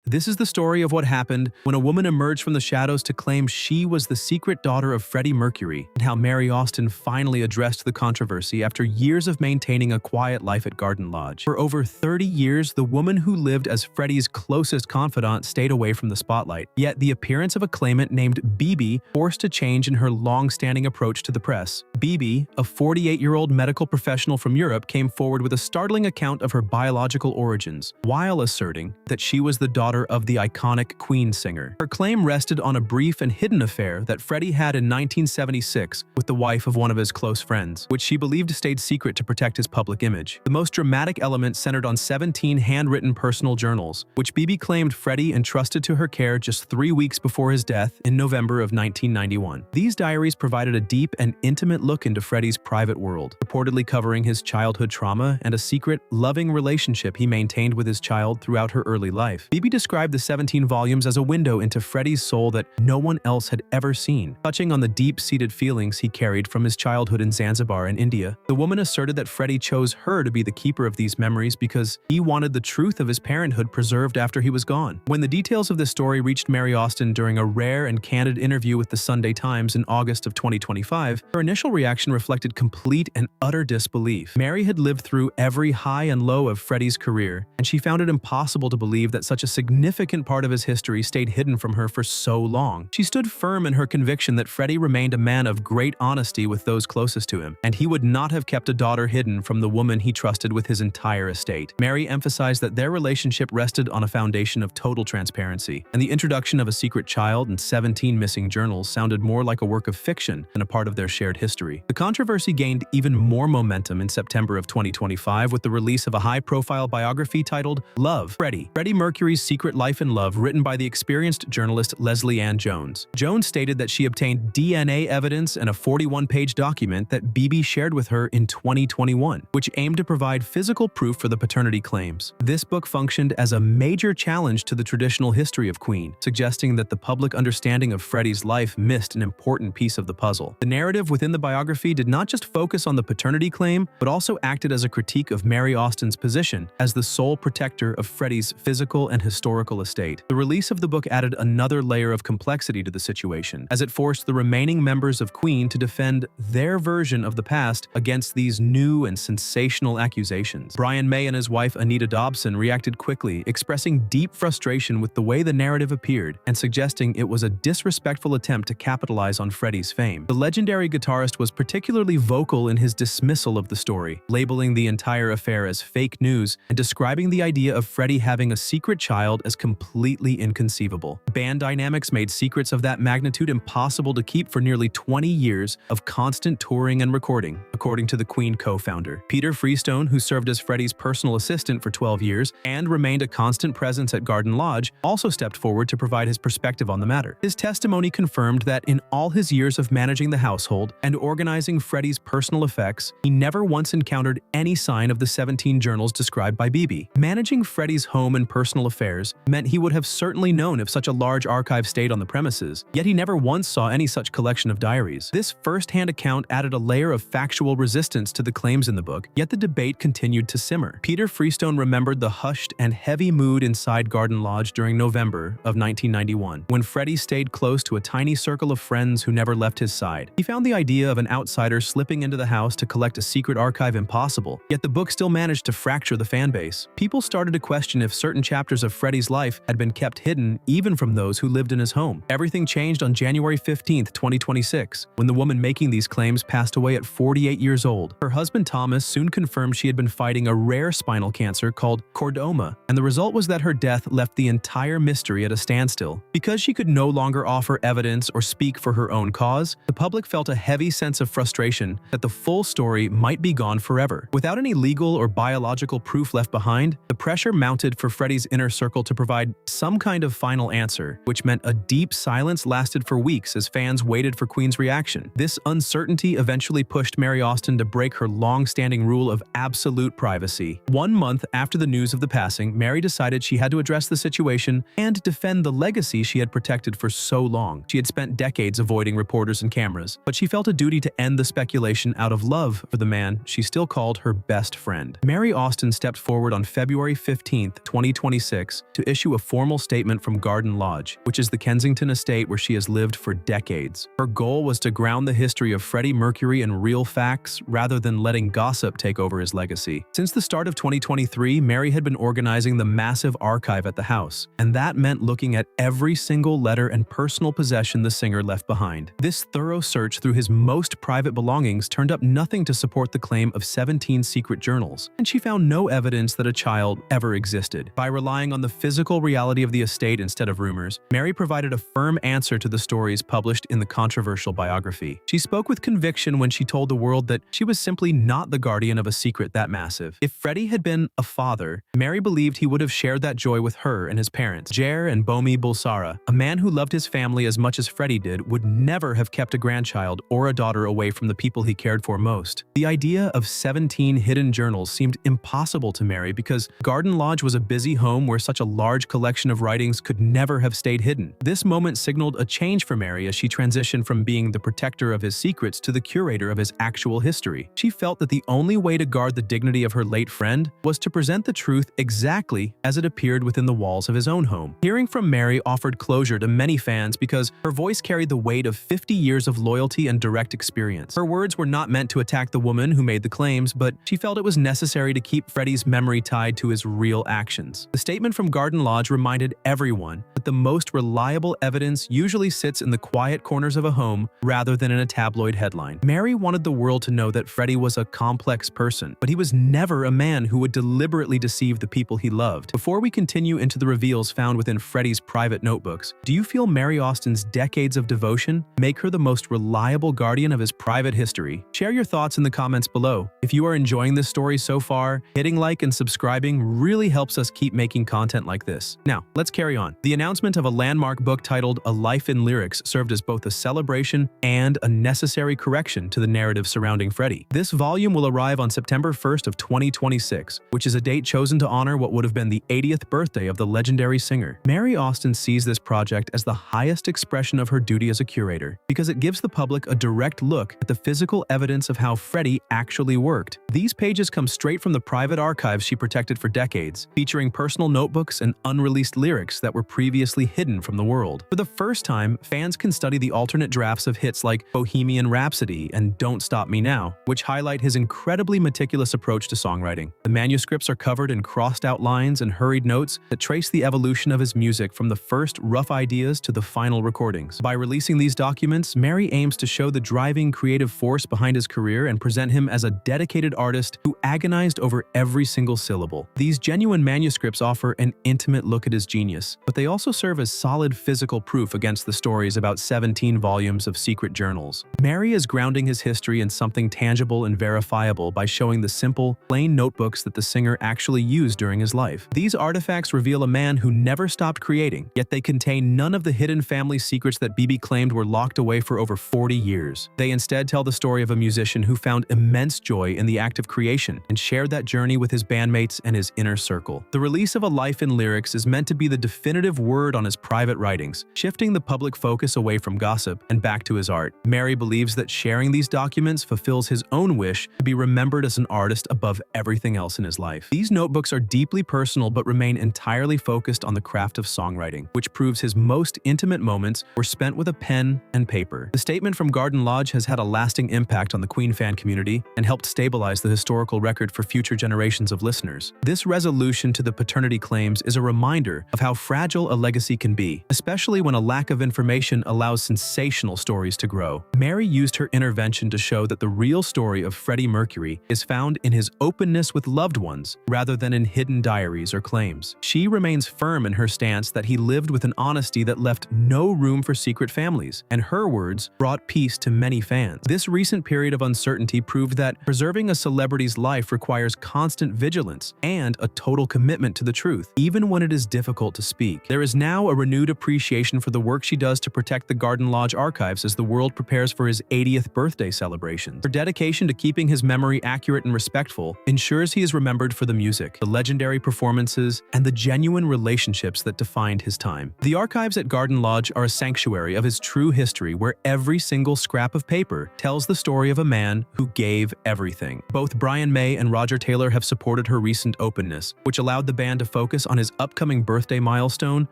This is the story of what happened when a woman emerged from the shadows to claim she was the secret daughter of Freddie Mercury, and how Mary Austin finally addressed the controversy after years of maintaining a quiet life at Garden Lodge. For over 30 years, the woman who lived as Freddie's closest confidant stayed away from the spotlight. Yet the appearance of a claimant named Bibi forced a change in her long-standing approach to the press. Bibi, a 48-year-old medical professional from Europe, came forward with a startling account of her biological origins, while asserting that she was the daughter of the iconic Queen singer. Her claim rested on a brief and hidden affair that Freddie had in 1976 with the wife of one of his close friends, which she believed stayed secret to protect his public image. The most dramatic element centered on 17 handwritten personal journals, which Bibi claimed Freddie entrusted to her care just 3 weeks before his death in November of 1991. These diaries provided a deep and intimate look into Freddie's private world, reportedly covering his childhood trauma and a secret, loving relationship he maintained with his child throughout her early life. Bibi described the 17 volumes as a window into Freddie's soul that no one else had ever seen, touching on the deep-seated feelings he carried from his childhood in Zanzibar in India. The woman asserted that Freddie chose her to be the keeper of these memories because he wanted the truth of his parenthood preserved after he was gone. When the details of this story reached Mary Austin during a rare and candid interview with the Sunday Times in August of 2025, her initial reaction reflected complete and utter disbelief. Mary had lived through every high and low of Freddie's career, and she found it impossible to believe that such a significant part of his history stayed hidden from her for so long. She stood firm in her conviction that Freddie remained a man of great honesty with those closest to him, and he would not have kept a daughter hidden from the woman he trusted with his entire estate. Mary emphasized that their relationship rested on a foundation of total transparency, and the introduction of a secret child and 17 missing journals sounded more like a work of fiction than a part of their shared history. The controversy gained even more momentum in September of 2025 with the release of a high-profile biography titled Love, Freddie Mercury's Secret Life and Love, written by the experienced journalist Lesley Jones. Jones stated that she obtained DNA evidence and a 41-page document that Bibi shared with her in 2021, which aimed to provide physical proof for the paternity claims. This book functioned as a major challenge to the traditional history of Queen, suggesting that the public understanding of Freddie's life missed an important piece of the puzzle. The narrative within the biography did not just focus on the paternity claim, but also acted as a critique of Mary Austin's position as the sole protector of Freddie's physical and historical estate. The release of the book added another layer of complexity to the situation, as it forced the remaining members of Queen to defend their version of the past against these new and sensational accusations. Brian May and his wife Anita Dobson reacted quickly, expressing deep frustration with the way the narrative appeared and suggesting it was a disrespectful attempt to capitalize on Freddie's fame. The legendary guitarist was particularly vocal in his dismissal of the story, labeling the entire affair as fake news and describing the idea of Freddie having a secret child as completely inconceivable. Band dynamics made secrets of that magnitude impossible to keep for nearly 20 years of constant touring and recording, according to the Queen co-founder. Peter Freestone, who served as Freddie's personal assistant for 12 years and remained a constant presence at Garden Lodge, also stepped forward to provide his perspective on the matter. His testimony confirmed that in all his years of managing the household and organizing Freddie's personal effects, he never once encountered any sign of the 17 journals described by Bibi. Managing Freddie's home and personal affairs meant he would have certainly known if such a large archive stayed on the premises, yet he never once saw any such collection of diaries. This first-hand account added a layer of factual resistance to the claims in the book, yet the debate continued to simmer. Peter Freestone remembered the hushed and heavy mood inside Garden Lodge during November of 1991, when Freddie stayed close to a tiny circle of friends who never left his side. He found the idea of an outsider slipping into the house to collect a secret archive impossible, yet the book still managed to fracture the fanbase. People started to question if certain chapters of Freddie's life had been kept hidden even from those who lived in his home. Everything changed on January 15, 2026, when the woman making these claims passed away at 48 years old. Her husband Thomas soon confirmed she had been fighting a rare spinal cancer called chordoma, and the result was that her death left the entire mystery at a standstill. Because she could no longer offer evidence or speak for her own cause, the public felt a heavy sense of frustration that the full story might be gone forever. Without any legal or biological proof left behind, the pressure mounted for Freddie's inner circle to provide some kind of final answer, which meant a deep silence lasted for weeks as fans waited for Queen's reaction. This uncertainty eventually pushed Mary Austin to break her long-standing rule of absolute privacy. 1 month after the news of the passing, Mary decided she had to address the situation and defend the legacy she had protected for so long. She had spent decades avoiding reporters and cameras, but she felt a duty strategy to end the speculation out of love for the man she still called her best friend. Mary Austin stepped forward on February 15, 2026, to issue a formal statement from Garden Lodge, which is the Kensington estate where she has lived for decades. Her goal was to ground the history of Freddie Mercury in real facts rather than letting gossip take over his legacy. Since the start of 2023, Mary had been organizing the massive archive at the house, and that meant looking at every single letter and personal possession the singer left behind. This thorough search through his most private belongings turned up nothing to support the claim of 17 secret journals, and she found no evidence that a child ever existed. By relying on the physical reality of the estate instead of rumors, Mary provided a firm answer to the stories published in the controversial biography. She spoke with conviction when she told the world that she was simply not the guardian of a secret that massive. If Freddie had been a father, Mary believed he would have shared that joy with her and his parents. Jer and Bomi Bulsara, a man who loved his family as much as Freddie did, would never have kept a grandchild or a daughter away from the people he cared for most. The idea of 17 hidden journals seemed impossible to Mary because Garden Lodge was a busy home where such a large collection of writings could never have stayed hidden. This moment signaled a change for Mary as she transitioned from being the protector of his secrets to the curator of his actual history. She felt that the only way to guard the dignity of her late friend was to present the truth exactly as it appeared within the walls of his own home. Hearing from Mary offered closure to many fans because her voice carried the weight of 50 years of loyalty and direct experience. Her words were not meant to attack the woman who made the claims, but she felt it was necessary to keep Freddie's memory tied to his real actions. The statement from Garden Lodge reminded everyone that the most reliable evidence usually sits in the quiet corners of a home rather than in a tabloid headline. Mary wanted the world to know that Freddie was a complex person, but he was never a man who would deliberately deceive the people he loved. Before we continue into the reveals found within Freddie's private notebooks, do you feel Mary Austin's decades of devotion make her the most reliable guardian of his private history? Share your thoughts in the comments below. If you are enjoying this story so far, hitting like and subscribing really helps us keep making content like this. Now, let's carry on. The announcement of a landmark book titled A Life in Lyrics served as both a celebration and a necessary correction to the narrative surrounding Freddie. This volume will arrive on September 1st of 2026, which is a date chosen to honor what would have been the 80th birthday of the legendary singer. Mary Austin sees this project as the highest expression of her duty as a curator because it gives the public a direct look at the physical evidence of how Freddie actually worked. These pages come straight from the private archives she protected for decades, featuring personal notebooks and unreleased lyrics that were previously hidden from the world. For the first time, fans can study the alternate drafts of hits like Bohemian Rhapsody and Don't Stop Me Now, which highlight his incredibly meticulous approach to songwriting. The manuscripts are covered in crossed-out lines and hurried notes that trace the evolution of his music from the first rough ideas to the final recordings. By releasing these documents, Mary aims to show the driving creative force behind his career and present him as a dedicated artist who agonized over every single syllable. These genuine manuscripts offer an intimate look at his genius, but they also serve as solid physical proof against the stories about 17 volumes of secret journals. Mary is grounding his history in something tangible and verifiable by showing the simple, plain notebooks that the singer actually used during his life. These artifacts reveal a man who never stopped creating, yet they contain none of the hidden family secrets that Bibi claimed were locked away for over 40 years. They instead tell the story of a musician who found immense joy in the act of creation and shared that journey with his bandmates and his inner circle. The release of A Life in Lyrics is meant to be the definitive word on his private writings, shifting the public focus away from gossip and back to his art. Mary believes that sharing these documents fulfills his own wish to be remembered as an artist above everything else in his life. These notebooks are deeply personal but remain entirely focused on the craft of songwriting, which proves his most intimate moments were spent with a pen and paper. The statement from Garden Lodge has had a lasting impact on the Queen fan community and helped stabilize the historical record for future generations of listeners. This resolution to the paternity claims is a reminder of how fragile a legacy can be, especially when a lack of information allows sensational stories to grow. Mary used her intervention to show that the real story of Freddie Mercury is found in his openness with loved ones rather than in hidden diaries or claims. She remains firm in her stance that he lived with an honesty that left no room for secret families, and her words brought peace to many fans. This recent period of uncertainty proved that preserving a celebrity's life requires constant vigilance and a total commitment to the truth, even when it is difficult to speak. There is now a renewed appreciation for the work she does to protect the Garden Lodge archives as the world prepares for his 80th birthday celebrations. Her dedication to keeping his memory accurate and respectful ensures he is remembered for the music, the legendary performances, and the genuine relationships that defined his time. The archives at Garden Lodge are a sanctuary of his true history where every single scrap of paper tells the story of a man who gave everything. Both Brian May and Roger Taylor have supported her recent openness, which allowed the band to focus on his upcoming birthday milestone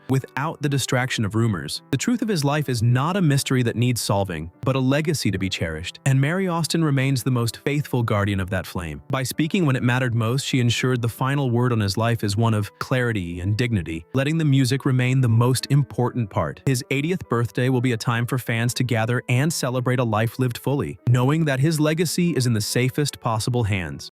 without the distraction of rumors. The truth of his life is not a mystery that needs solving, but a legacy to be cherished, and Mary Austin remains the most faithful guardian of that flame. By speaking when it mattered most, she ensured the final word on his life is one of clarity and dignity, letting the music remain the most important part. His 80th birthday will be a time for fans to gather and celebrate a life lived fully, knowing that his legacy is in the safest possible hands.